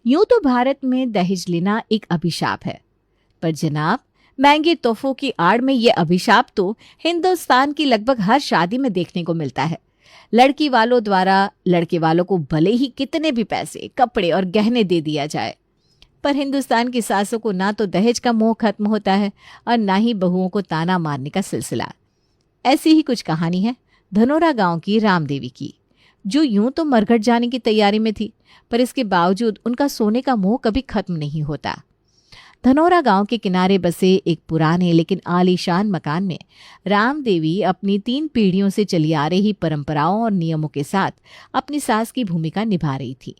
यूं तो भारत में दहेज लेना एक अभिशाप है, पर जनाब, महंगे तोहफों की आड़ में ये अभिशाप तो हिंदुस्तान की लगभग हर शादी में देखने को मिलता है। लड़की वालों द्वारा लड़के वालों को भले ही कितने भी पैसे, कपड़े और गहने दे दिया जाए, पर हिंदुस्तान की सासों को ना तो दहेज का मोह खत्म होता है और ना ही बहुओं को ताना मारने का सिलसिला। ऐसी ही कुछ कहानी है धनोरा गांव की रामदेवी की, जो यूं तो मरघट जाने की तैयारी में थी, पर इसके बावजूद उनका सोने का मोह कभी खत्म नहीं होता। धनोरा गांव के किनारे बसे एक पुराने लेकिन आलीशान मकान में रामदेवी अपनी 3 पीढ़ियों से चली आ रही परंपराओं और नियमों के साथ अपनी सास की भूमिका निभा रही थी।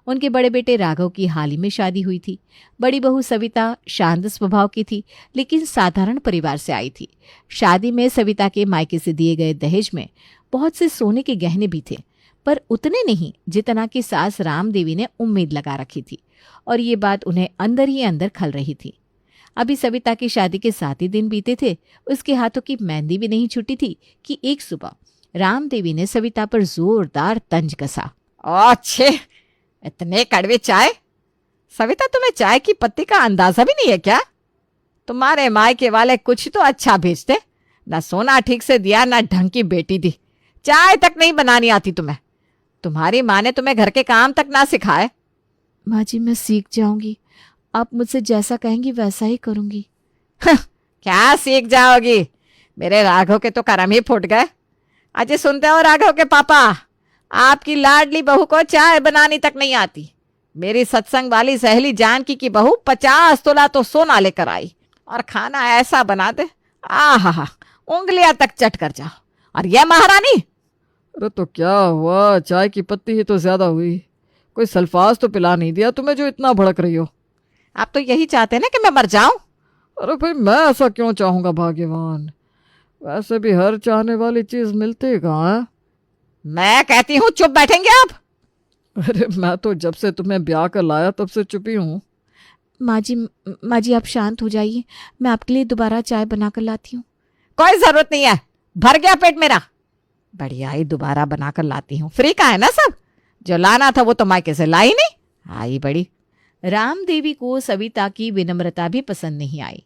उनके बड़े बेटे राघव की हाल ही में शादी हुई थी। बड़ी बहू सविता शांत स्वभाव की थी, लेकिन साधारण परिवार से आई थी। शादी में सविता के मायके से दिए गए दहेज में बहुत से सोने के गहने भी थे, पर उतने नहीं जितना कि सास रामदेवी ने उम्मीद लगा रखी थी, और ये बात उन्हें अंदर ही अंदर खल रही थी। अभी सविता की शादी के 7 ही दिन बीते थे, उसके हाथों की मेहंदी भी नहीं छूटी थी कि एक सुबह रामदेवी ने सविता पर जोरदार तंज कसा। अच्छे, इतने कड़वे चाय! सविता, तुम्हें चाय की पत्ती का अंदाजा भी नहीं है क्या? तुम्हारे मायके वाले कुछ तो अच्छा भेजते, ना सोना ठीक से दिया, ना ढंग की बेटी दी, चाय तक नहीं बनानी आती तुम्हें। तुम्हारी माँ ने तुम्हें घर के काम तक ना सिखाए। माँ जी, मैं सीख जाऊंगी, आप मुझसे जैसा कहेंगी वैसा ही करूंगी। क्या सीख जाओगी? मेरे राघव के तो करम ही फूट गए। अजय, सुनते हो राघव के पापा, आपकी लाडली बहू को चाय बनानी तक नहीं आती। मेरी सत्संग वाली सहेली जानकी की बहू 50 तोला तो सोना लेकर आई, और खाना ऐसा बना दे, आहा, उंगलियां तक चट कर जाओ। और यह महारानी! अरे तो क्या हुआ, चाय की पत्ती ही तो ज्यादा हुई, कोई सल्फाज तो पिला नहीं दिया तुम्हें जो इतना भड़क रही हो? आप तो यही चाहते ना कि मैं मर जाऊं? अरे भाई, मैं ऐसा क्यों चाहूंगा भाग्यवान? वैसे भी हर चाहने वाली चीज मिलती कहाँ है? मैं कहती हूँ चुप बैठेंगे आप? अरे मैं तो जब से तुम्हें ब्याह कर लाया तब से चुप ही हूँ। माँ जी आप शांत हो जाइए, मैं आपके लिए दोबारा चाय बनाकर लाती हूँ। कोई जरूरत नहीं है, भर गया पेट मेरा। बढ़िया ही दोबारा बनाकर लाती हूँ, फ्री का है ना सब। जो लाना था वो तो मायके से लाई नहीं, आई बड़ी। रामदेवी को सविता की विनम्रता भी पसंद नहीं आई।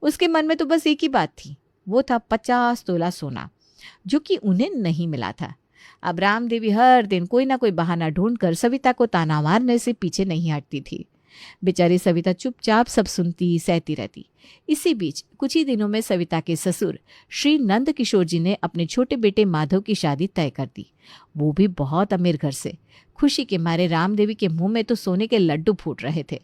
उसके मन में तो बस एक ही बात थी, वो था 50 तोला सोना, जो कि उन्हें नहीं मिला था। अब रामदेवी हर दिन कोई ना कोई बहाना ढूंढकर सविता को ताना मारने से पीछे नहीं हटती थी। बेचारी सविता चुपचाप सब सुनती सहती रहती। इसी बीच कुछ ही दिनों में सविता के ससुर श्री नंद किशोर जी ने अपने छोटे बेटे माधव की शादी तय कर दी, वो भी बहुत अमीर घर से। खुशी के मारे रामदेवी के मुंह में तो सोने के लड्डू फूट रहे थे,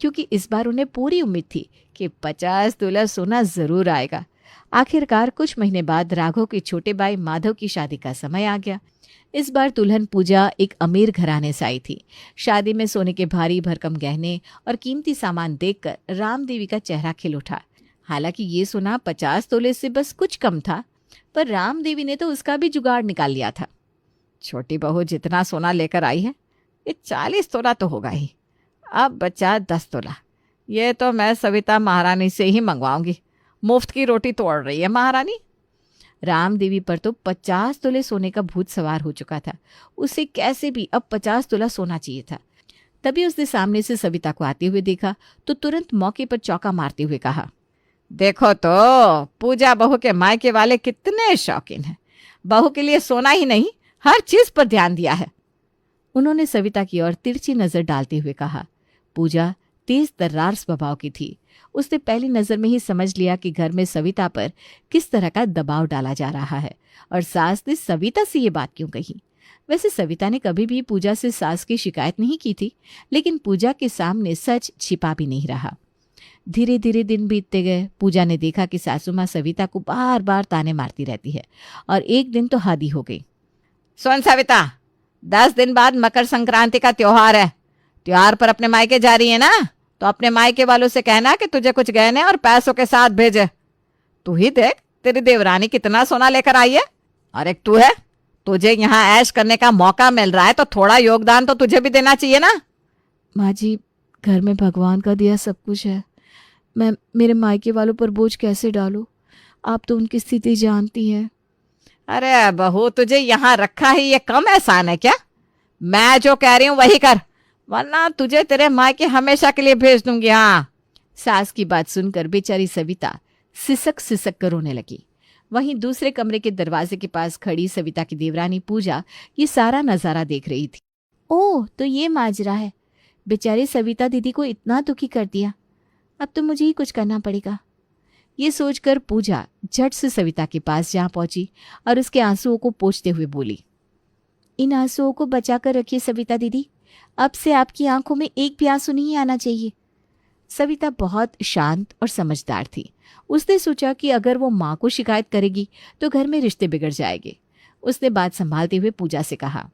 क्योंकि इस बार उन्हें पूरी उम्मीद थी कि 50 तोला सोना जरूर आएगा। आखिरकार कुछ महीने बाद राघव के छोटे भाई माधव की शादी का समय आ गया। इस बार दुल्हन पूजा एक अमीर घराने से आई थी। शादी में सोने के भारी भरकम गहने और कीमती सामान देखकर रामदेवी का चेहरा खिल उठा। हालांकि ये सोना 50 तोले से बस कुछ कम था, पर रामदेवी ने तो उसका भी जुगाड़ निकाल लिया था। छोटी बहू जितना सोना लेकर आई है, ये 40 तोला तो होगा ही। अब बचा 10 तोला, ये तो मैं सविता महारानी से ही मंगवाऊंगी। मुफ्त की रोटी तोड़ रही है महारानी। रामदेवी पर तो 50 तोले सोने का भूत सवार हो चुका था। उसे कैसे भी अब 50 तोला सोना चाहिए था। तभी उसने सामने से सविता को आते हुए देखा तो तुरंत मौके पर चौका मारते हुए कहा, देखो तो पूजा बहू के मायके वाले कितने शौकीन हैं। बहू के लिए सोना ही नहीं, हर चीज पर ध्यान दिया है। उन्होंने सविता की ओर तिरछी नजर डालते हुए कहा। पूजा तेज तर्रार स्वभाव की थी। उसने पहली नजर में ही समझ लिया कि घर में सविता पर किस तरह का दबाव डाला जा रहा है, और सास ने सविता से ये बात क्यों कही। वैसे सविता ने कभी भी पूजा से सास की शिकायत नहीं की थी, लेकिन पूजा के सामने सच छिपा भी नहीं रहा। धीरे धीरे दिन बीतते गए। पूजा ने देखा कि सासू माँ सविता को बार बार ताने मारती रहती है, और एक दिन तो हद ही हो गई। सुन सविता, 10 दिन बाद मकर संक्रांति का त्योहार है। त्योहार पर अपने मायके जा रही है ना, तो अपने मायके वालों से कहना कि तुझे कुछ गहने और पैसों के साथ भेजे। तू ही देख, तेरी देवरानी कितना सोना लेकर आई है, और एक तू है। तुझे यहाँ ऐश करने का मौका मिल रहा है, तो थोड़ा योगदान तो तुझे भी देना चाहिए ना। माँ जी, घर में भगवान का दिया सब कुछ है, मैं मेरे मायके वालों पर बोझ कैसे डालूं? आप तो उनकी स्थिति जानती हैं। अरे बहू, तुझे यहाँ रखा ही ये कम एहसान है क्या? मैं जो कह रही हूँ वही कर, वरना तुझे तेरे मायके हमेशा के लिए भेज दूंगी। हाँ। सास की बात सुनकर बेचारी सविता सिसक सिसक कर रोने लगी। वहीं दूसरे कमरे के दरवाजे के पास खड़ी सविता की देवरानी पूजा ये सारा नजारा देख रही थी। ओह, तो ये माजरा है। बेचारी सविता दीदी को इतना दुखी कर दिया, अब तो मुझे ही कुछ करना पड़ेगा। ये सोचकर पूजा झट से सविता के पास जा पहुंची और उसके आंसुओं को पोंछते हुए बोली, इन आंसुओं को बचा कर रखिए सविता दीदी, अब से आपकी आंखों में एक भी आंसू नहीं आना चाहिए। सविता बहुत शांत और समझदार थी। उसने सोचा कि अगर वो माँ को शिकायत करेगी तो घर में रिश्ते बिगड़ जाएंगे। उसने बात संभालते हुए पूजा से कहा,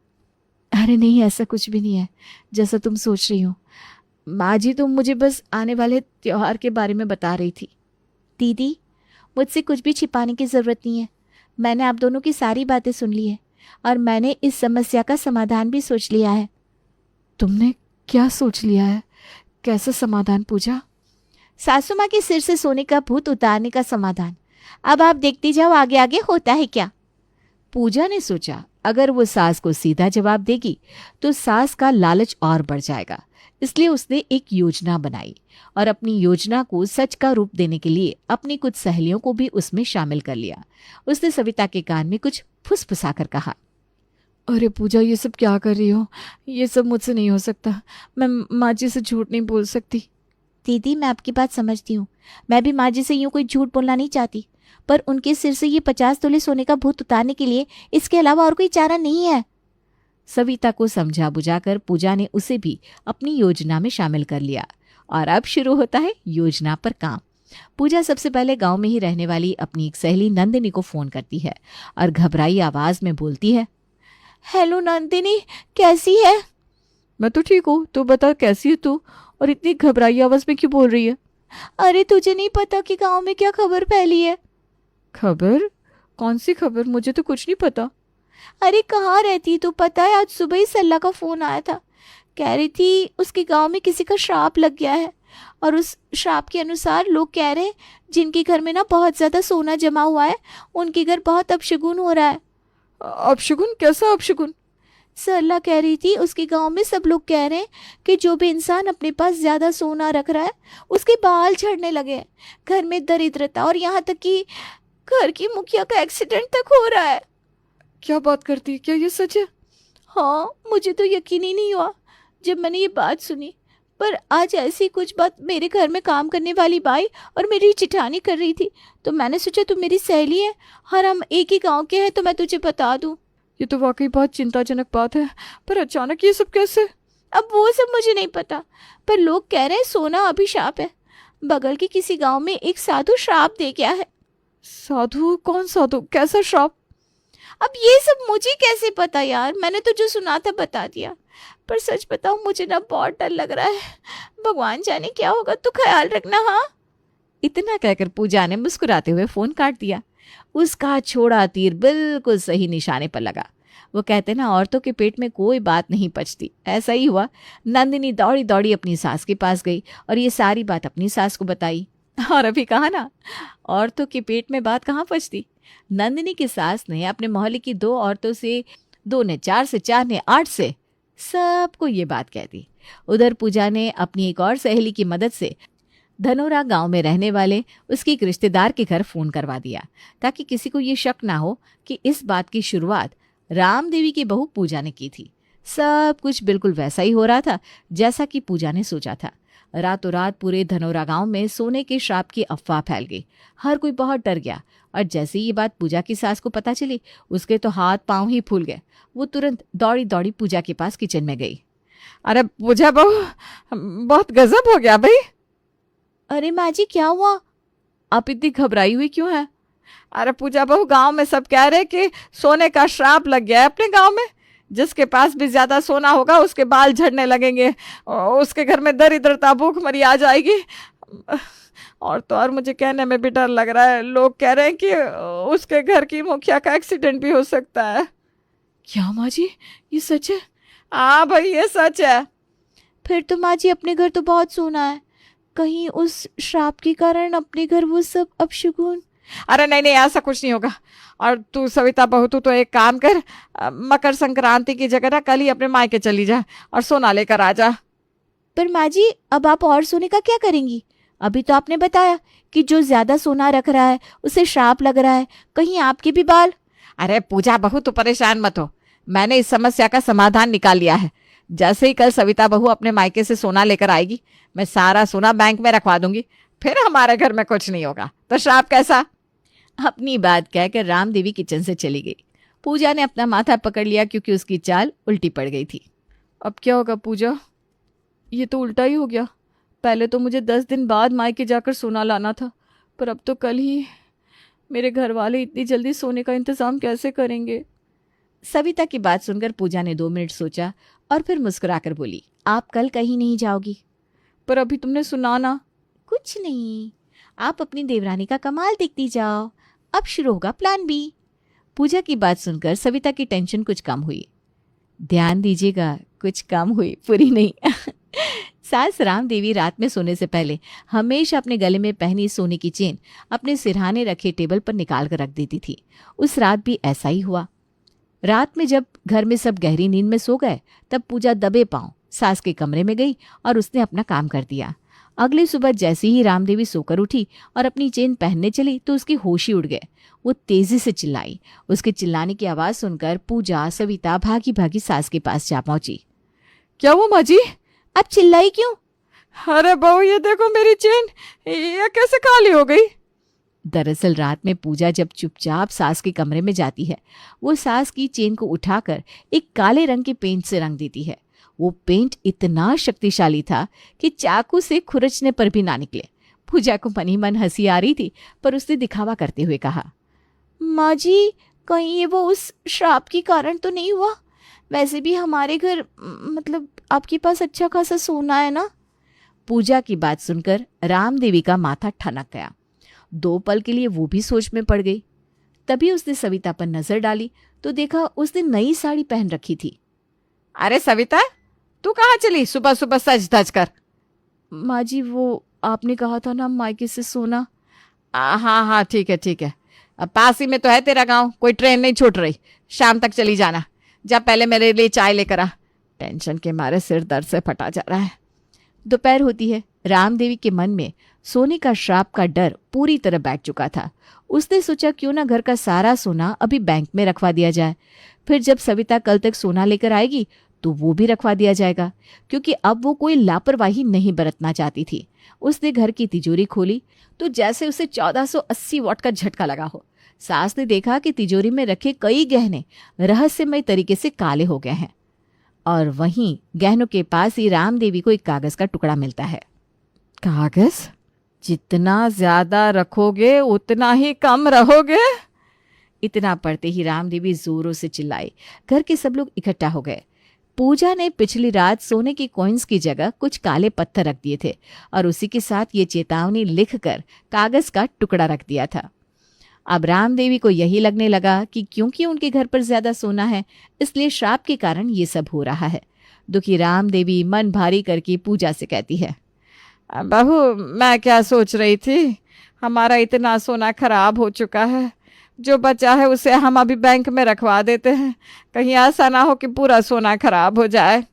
अरे नहीं, ऐसा कुछ भी नहीं है जैसा तुम सोच रही हो। माँ जी तो मुझे बस आने वाले त्योहार के बारे में बता रही थी। दीदी, मुझसे कुछ भी छिपाने की ज़रूरत नहीं है। मैंने आप दोनों की सारी बातें सुन ली है और मैंने इस समस्या का समाधान भी सोच लिया है। तुमने क्या सोच लिया है? कैसा समाधान पूजा? सासू माँ के सिर से सोने का भूत उतारने का समाधान। अब आप देखती जाओ आगे आगे होता है क्या। पूजा ने सोचा अगर वो सास को सीधा जवाब देगी तो सास का लालच और बढ़ जाएगा, इसलिए उसने एक योजना बनाई और अपनी योजना को सच का रूप देने के लिए अपनी कुछ सहेलियों को भी उसमें शामिल कर लिया। उसने सविता के कान में कुछ फुसफुसाकर कहा, अरे पूजा, ये सब क्या कर रही हो? ये सब मुझसे नहीं हो सकता। मैं माँ जी से झूठ नहीं बोल सकती। दीदी, मैं आपकी बात समझती हूँ। मैं भी माँ जी से यूँ कोई झूठ बोलना नहीं चाहती, पर उनके सिर से ये 50 तोले सोने का भूत उतारने के लिए इसके अलावा और कोई चारा नहीं है। सविता को समझा बुझाकर पूजा ने उसे भी अपनी योजना में शामिल कर लिया और अब शुरू होता है योजना पर काम। पूजा सबसे पहले गांव में ही रहने वाली अपनी एक सहेली नंदिनी को फोन करती है और घबराई आवाज में बोलती है, हेलो नंदिनी, कैसी है? मैं तो ठीक हूँ, तू बता कैसी है तू? और इतनी घबराई आवाज में क्यों बोल रही है? अरे तुझे नहीं पता कि गांव में क्या खबर फैली है? खबर? कौन सी खबर? मुझे तो कुछ नहीं पता। अरे कहाँ रहती तू? पता है, आज सुबह ही सल्ला का फोन आया था। कह रही थी उसके गांव में किसी का श्राप लग गया है और उस श्राप के अनुसार लोग कह रहे हैं जिनके घर में ना बहुत ज्यादा सोना जमा हुआ है उनके घर बहुत अपशगुन हो रहा है। अपशगुन? कैसा अपशगुन? सरला कह रही थी उसके गांव में सब लोग कह रहे हैं कि जो भी इंसान अपने पास ज्यादा सोना रख रहा है उसके बाल झड़ने लगे हैं, घर में दरिद्रता और यहाँ तक कि घर की मुखिया का एक्सीडेंट तक हो रहा है। क्या बात करती है? क्या ये सच है? हाँ, मुझे तो यकीन ही नहीं हुआ जब मैंने ये बात सुनी, पर आज ऐसी कुछ बात मेरे घर में काम करने वाली बाई और मेरी चिठानी कर रही थी, तो मैंने सोचा तू मेरी सहेली है और हम एक ही गांव के हैं तो मैं तुझे बता दूं। ये तो वाकई बहुत चिंताजनक बात है, पर अचानक ये सब कैसे? अब वो सब मुझे नहीं पता, पर लोग कह रहे हैं सोना अभिशाप है। बगल के किसी गांव में एक साधु श्राप दे गया है। साधु? कौन साधु? कैसा श्राप? अब ये सब मुझे कैसे पता यार, मैंने तो जो सुना था बता दिया, पर सच बताऊं मुझे ना बहुत डर लग रहा है। भगवान जाने क्या होगा, तो ख्याल रखना। हाँ। इतना कहकर पूजा ने मुस्कुराते हुए फोन काट दिया। उसका छोड़ा तीर बिल्कुल सही निशाने पर लगा। वो कहते ना, औरतों के पेट में कोई बात नहीं पचती। ऐसा ही हुआ। नंदिनी दौड़ी दौड़ी अपनी सास के पास गई और ये सारी बात अपनी सास को बताई। और अभी कहा ना, औरतों के पेट में बात कहाँ पचती। नंदिनी की सास ने अपने मोहल्ले की 2 औरतों से, 2 ने 4 से, 4 ने 8 से सबको ये बात कह दी। उधर पूजा ने अपनी एक और सहेली की मदद से धनोरा गांव में रहने वाले उसके एक रिश्तेदार के घर फोन करवा दिया, ताकि किसी को ये शक ना हो कि इस बात की शुरुआत रामदेवी की बहू पूजा ने की थी। सब कुछ बिल्कुल वैसा ही हो रहा था जैसा कि पूजा ने सोचा था। रातों रात पूरे धनोरा गांव में सोने के श्राप की अफवाह फैल गई। हर कोई बहुत डर गया और जैसे ये बात पूजा की सास को पता चली, उसके तो हाथ पांव ही फूल गए। वो तुरंत दौड़ी दौड़ी पूजा के पास किचन में गई। अरे पूजा बहू, बहुत गजब हो गया भाई। अरे माँ जी, क्या हुआ? आप इतनी घबराई हुई क्यों है? अरे पूजा बहू, गांव में सब कह रहे कि सोने का श्राप लग गया है अपने गांव में। जिसके पास भी ज्यादा सोना होगा उसके बाल झड़ने लगेंगे, उसके घर में दरिद्रता, भूखमरी आ जाएगी। और तो और मुझे कहने में भी डर लग रहा है। लोग कह रहे हैं कि उसके घर की मुखिया का एक्सीडेंट भी हो सकता है। क्या माँ जी, ये सच है? हाँ भाई, ये सच है। फिर तो माँ जी अपने घर तो बहुत सोना है, कहीं उस श्राप के कारण अपने घर वो सब अपशगुन। अरे नहीं नहीं, ऐसा कुछ नहीं होगा। और तू सविता बहू, तू तो एक काम कर, मकर संक्रांति की जगह ना कल ही अपने मायके चली जा और सोना लेकर आ जा। पर माँ जी, अब आप और सोने का क्या करेंगी? अभी तो आपने बताया कि जो ज्यादा सोना रख रहा है उसे श्राप लग रहा है। कहीं आपके भी बाल। अरे पूजा बहू, तू परेशान मत हो, मैंने इस समस्या का समाधान निकाल लिया है। जैसे ही कल सविता बहू अपने मायके से सोना लेकर आएगी, मैं सारा सोना बैंक में रखवा दूंगी, फिर हमारे घर में कुछ नहीं होगा। तो श्राप कैसा? अपनी बात कहकर राम देवी किचन से चली गई। पूजा ने अपना माथा पकड़ लिया क्योंकि उसकी चाल उल्टी पड़ गई थी। अब क्या होगा पूजा? ये तो उल्टा ही हो गया। पहले तो मुझे 10 दिन बाद मायके जाकर सोना लाना था, पर अब तो कल ही। मेरे घर वाले इतनी जल्दी सोने का इंतजाम कैसे करेंगे? सविता की बात सुनकर पूजा ने 2 मिनट सोचा और फिर मुस्कुराकर बोली, आप कल कहीं नहीं जाओगी? पर अभी तुमने सुना ना। कुछ नहीं, आप अपनी देवरानी का कमाल देखती जाओ। अब शुरू होगा प्लान बी। पूजा की बात सुनकर सविता की टेंशन कुछ कम हुई। ध्यान दीजिएगा, कुछ कम हुई, पूरी नहीं। सास राम देवी रात में सोने से पहले हमेशा अपने गले में पहनी सोने की चेन अपने सिरहाने रखे टेबल पर निकाल कर रख देती थी। उस रात भी ऐसा ही हुआ। रात में जब घर में सब गहरी नींद में सो गए, तब पूजा दबे पांव सास के कमरे में गई और उसने अपना काम कर दिया। अगली सुबह जैसे ही रामदेवी सोकर उठी और अपनी चेन पहनने चली तो उसकी होश ही उड़ गए। वो तेजी से चिल्लाई। उसके चिल्लाने की आवाज सुनकर पूजा सविता भागी भागी सास के पास जा पहुंची। क्या हुआ माँ जी? अब चिल्लाई क्यों? अरे बहू, ये देखो मेरी चेन, ये कैसे काली हो गई? दरअसल रात में पूजा जब चुपचाप सास के कमरे में जाती है, वो सास की चेन को उठाकर एक काले रंग के पेंट से रंग देती है। वो पेंट इतना शक्तिशाली था कि चाकू से खुरचने पर भी ना निकले। पूजा को मन ही मन हंसी आ रही थी, पर उसने दिखावा करते हुए कहा, माँ जी, कहीं ये वो उस श्राप के कारण तो नहीं हुआ? वैसे भी हमारे घर, मतलब आपके पास अच्छा खासा सोना है ना? पूजा की बात सुनकर रामदेवी का माथा ठनक गया। 2 पल के लिए वो भी सोच में पड़ गई। तभी उसने सविता पर नजर डाली तो देखा उसने नई साड़ी पहन रखी थी। अरे सविता, तू कहाँ चली सुबह सुबह सज धज कर? माँ जी, वो आपने कहा था ना मायके से सोना। हाँ हाँ, ठीक है ठीक है। अब पास ही में तो है तेरा गांव, कोई ट्रेन नहीं छूट रही। शाम तक चली जाना। जा पहले मेरे लिए चाय लेकर आ, टेंशन के मारे सिर दर्द से फटा जा रहा है। दोपहर होती है। रामदेवी के मन में सोने का श्राप का डर पूरी तरह बैठ चुका था। उसने सोचा क्यों ना घर का सारा सोना अभी बैंक में रखवा दिया जाए। फिर जब सविता कल तक सोना लेकर आएगी तो वो भी रखवा दिया जाएगा, क्योंकि अब वो कोई लापरवाही नहीं बरतना चाहती थी। उसने घर की तिजोरी खोली तो जैसे उसे 1480 वॉट का झटका लगा हो। सास ने देखा कि तिजोरी में रखे कई गहने रहस्यमय तरीके से काले हो गए हैं और वहीं गहनों के पास ही रामदेवी को एक कागज का टुकड़ा मिलता है। कागज? जितना ज्यादा रखोगे उतना ही कम रहोगे। इतना पढ़ते ही रामदेवी जोरों से चिल्लाई। घर के सब लोग इकट्ठा हो गए। पूजा ने पिछली रात सोने की कॉइन्स की जगह कुछ काले पत्थर रख दिए थे और उसी के साथ ये चेतावनी लिखकर कागज का टुकड़ा रख दिया था। अब रामदेवी को यही लगने लगा कि क्योंकि उनके घर पर ज्यादा सोना है, इसलिए श्राप के कारण ये सब हो रहा है। दुखी रामदेवी मन भारी करके पूजा से कहती है, बहू, मैं क्या सोच रही थी, हमारा इतना सोना खराब हो चुका है, जो बचा है उसे हम अभी बैंक में रखवा देते हैं। कहीं ऐसा ना हो कि पूरा सोना खराब हो जाए।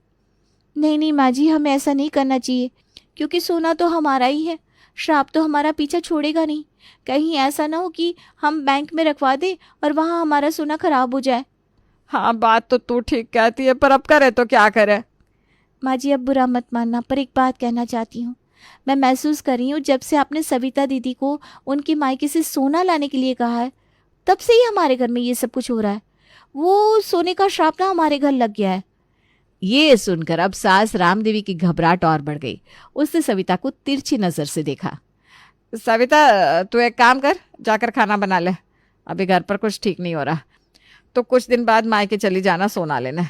नहीं नहीं माँ जी, हमें ऐसा नहीं करना चाहिए, क्योंकि सोना तो हमारा ही है। श्राप तो हमारा पीछा छोड़ेगा नहीं। कहीं ऐसा ना हो कि हम बैंक में रखवा दें और वहाँ हमारा सोना खराब हो जाए। हाँ, बात तो तू ठीक कहती है, पर अब करे तो क्या करे? माँ जी, अब बुरा मत मानना, पर एक बात कहना चाहती हूँ। मैं महसूस कर रही हूँ जब से आपने सविता दीदी को उनके मायके से सोना लाने के लिए कहा है, तब से ही हमारे घर में ये सब कुछ हो रहा है। वो सोने का श्राप ना हमारे घर लग गया है। ये सुनकर अब सास रामदेवी की घबराहट और बढ़ गई। उसने सविता को तिरछी नजर से देखा। सविता, तू एक काम कर, जाकर खाना बना ले। अभी घर पर कुछ ठीक नहीं हो रहा, तो कुछ दिन बाद मायके चली जाना सोना लेने।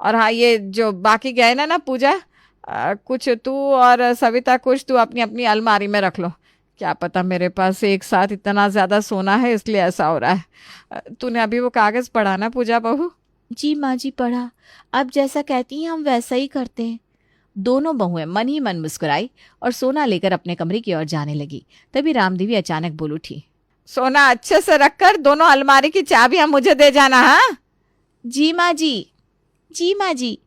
और हाँ, ये जो बाकी गए ना पूजा, कुछ तू और सविता कुछ तू अपनी अपनी अलमारी में रख लो। क्या पता मेरे पास एक साथ इतना ज़्यादा सोना है, इसलिए ऐसा हो रहा है। तूने अभी वो कागज़ पढ़ा ना पूजा बहू? जी माँ जी, पढ़ा। अब जैसा कहती हैं हम वैसा ही करते हैं। दोनों बहुएं मन ही मन मुस्कुराई और सोना लेकर अपने कमरे की ओर जाने लगी। तभी रामदेवी अचानक बोल उठी, सोना अच्छे से रखकर दोनों अलमारी की चाबियां मुझे दे जाना। हाँ जी माँ जी। जी माँ जी।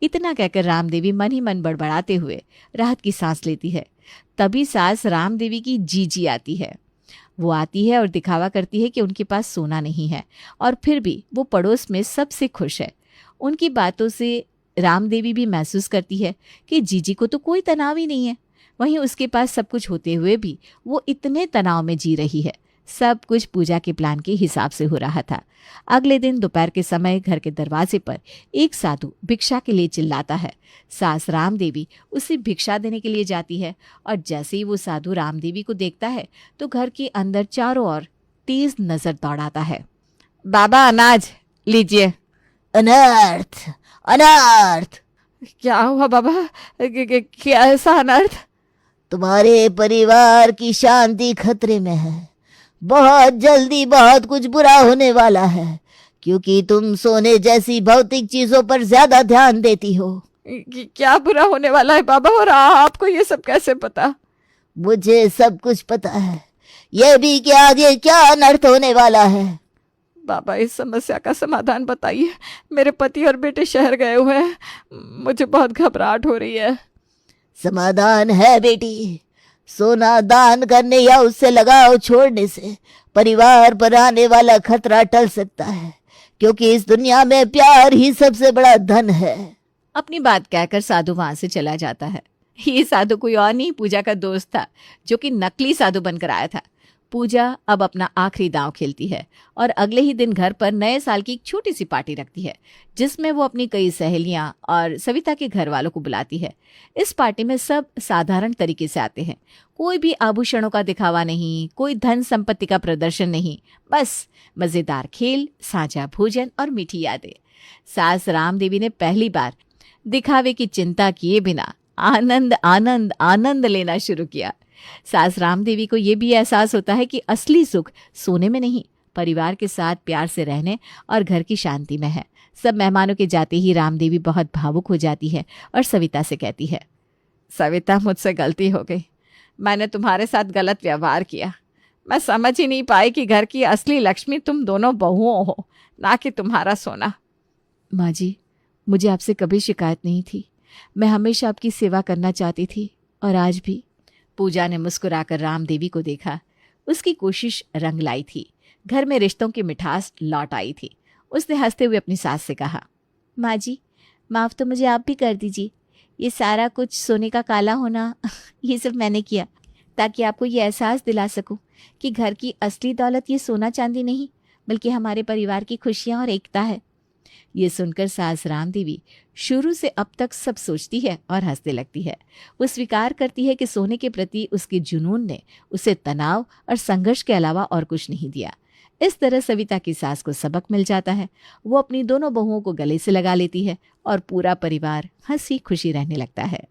इतना कहकर राम देवी मन ही मन बड़बड़ाते हुए राहत की सांस लेती है। तभी सास राम देवी की जीजी आती है। वो आती है और दिखावा करती है कि उनके पास सोना नहीं है, और फिर भी वो पड़ोस में सबसे खुश है। उनकी बातों से राम देवी भी महसूस करती है कि जीजी को तो कोई तनाव ही नहीं है। वहीं उसके पास सब कुछ होते हुए भी वो इतने तनाव में जी रही है। सब कुछ पूजा के प्लान के हिसाब से हो रहा था। अगले दिन दोपहर के समय घर के दरवाजे पर एक साधु भिक्षा के लिए चिल्लाता है। सास राम देवी उसे भिक्षा देने के लिए जाती है, और जैसे ही वो साधु राम देवी को देखता है तो घर के अंदर चारों ओर तेज नजर दौड़ाता है। बाबा अनाज लीजिए। अनर्थ, अनर्थ! क्या हुआ बाबा? क्या ऐसा अनर्थ? तुम्हारे परिवार की शांति खतरे में है। बहुत जल्दी बहुत कुछ बुरा होने वाला है, क्योंकि तुम सोने जैसी भौतिक चीजों पर ज्यादा ध्यान देती हो। क्या बुरा होने वाला है बाबा, और आपको ये सब कैसे पता? मुझे सब कुछ पता है, यह भी कि आगे क्या अनर्थ होने वाला है। बाबा इस समस्या का समाधान बताइए। मेरे पति और बेटे शहर गए हुए हैं, मुझे बहुत घबराहट हो रही है। समाधान है बेटी। सोना दान करने या उससे लगाव छोड़ने से परिवार पर आने वाला खतरा टल सकता है, क्योंकि इस दुनिया में प्यार ही सबसे बड़ा धन है। अपनी बात कहकर साधु वहां से चला जाता है। ये साधु कोई और नहीं, पूजा का दोस्त था, जो कि नकली साधु बनकर आया था। पूजा अब अपना आखिरी दांव खेलती है और अगले ही दिन घर पर नए साल की एक छोटी सी पार्टी रखती है, जिसमें वो अपनी कई सहेलियां और सविता के घर वालों को बुलाती है। इस पार्टी में सब साधारण तरीके से आते हैं। कोई भी आभूषणों का दिखावा नहीं, कोई धन संपत्ति का प्रदर्शन नहीं, बस मजेदार खेल, साझा भोजन और मीठी यादें। सास राम देवी ने पहली बार दिखावे की चिंता किए बिना आनंद आनंद आनंद लेना शुरू किया। सास राम देवी को यह भी एहसास होता है कि असली सुख सोने में नहीं, परिवार के साथ प्यार से रहने और घर की शांति में है। सब मेहमानों के जाते ही राम देवी बहुत भावुक हो जाती है और सविता से कहती है, सविता मुझसे गलती हो गई, मैंने तुम्हारे साथ गलत व्यवहार किया। मैं समझ ही नहीं पाई कि घर की असली लक्ष्मी तुम दोनों बहुओं हो, ना कि तुम्हारा सोना। माँ जी, मुझे आपसे कभी शिकायत नहीं थी। मैं हमेशा आपकी सेवा करना चाहती थी, और आज भी। पूजा ने मुस्कुराकर राम देवी को देखा। उसकी कोशिश रंग लाई थी। घर में रिश्तों की मिठास लौट आई थी। उसने हंसते हुए अपनी सास से कहा, माँ जी, माफ़ तो मुझे आप भी कर दीजिए। ये सारा कुछ सोने का काला होना ये सब मैंने किया, ताकि आपको ये एहसास दिला सकूं कि घर की असली दौलत ये सोना चांदी नहीं, बल्कि हमारे परिवार की खुशियाँ और एकता है। ये सुनकर सास राम देवी शुरू से अब तक सब सोचती है और हंसने लगती है। वो स्वीकार करती है कि सोने के प्रति उसके जुनून ने उसे तनाव और संघर्ष के अलावा और कुछ नहीं दिया। इस तरह सविता की सास को सबक मिल जाता है। वो अपनी दोनों बहुओं को गले से लगा लेती है और पूरा परिवार हंसी खुशी रहने लगता है।